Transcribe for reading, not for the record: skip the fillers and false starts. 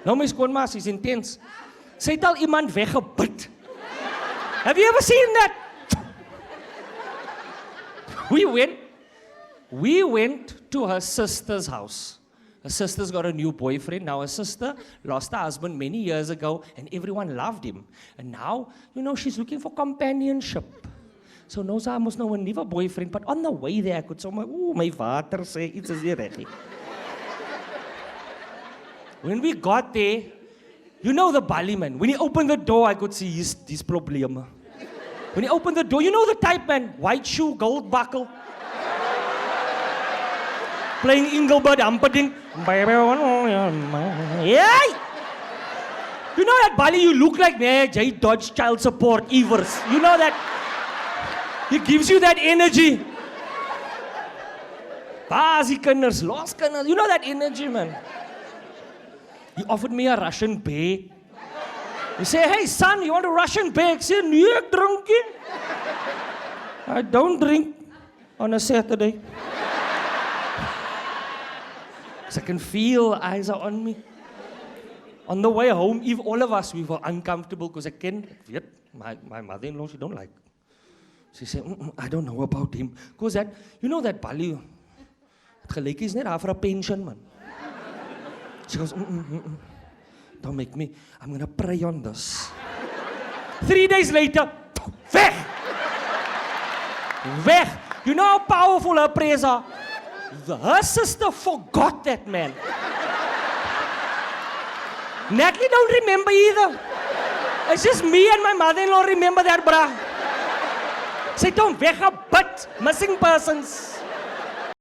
Nou my skoonma, sy's intens. Sy het al iemand weggebid. Have you ever seen that? We went to her sister's house. Her sister's got a new boyfriend. Now her sister lost her husband many years ago and everyone loved him. And now, she's looking for companionship. So nou sy mos nou 'n nuwe boyfriend, but on the way there, ek het sommer, my water sê, iets is nie reg nie. When we got there, you know the Bali man, when he opened the door, I could see his probleme. When he opened the door, you know the type man, white shoe, gold buckle. Playing Engelbert Humperdinck. Yeah! You know that Bali, you look like Jay Dodge child support, Evers. You know that? He gives you that energy. Basie kinders, los kinders. You know that energy, man. He offered me a Russian bag. He said, hey son, you want a Russian bag? I said, nee, ek drink nie. I don't drink on a Saturday. So I can feel eyes are on me. On the way home, if all of us, we were uncomfortable because my mother-in-law, she don't like. She said, I don't know about him. Because that, you know that Bali, het gelyk is net daar vir 'n pension, man. She goes, don't make me, I'm going to pray on this. 3 days later, weg! Weg! You know how powerful her prayers are? Her sister forgot that man. Natalie don't remember either. It's just me and my mother-in-law remember that, bruh. Sy het hom weggebid, missing persons.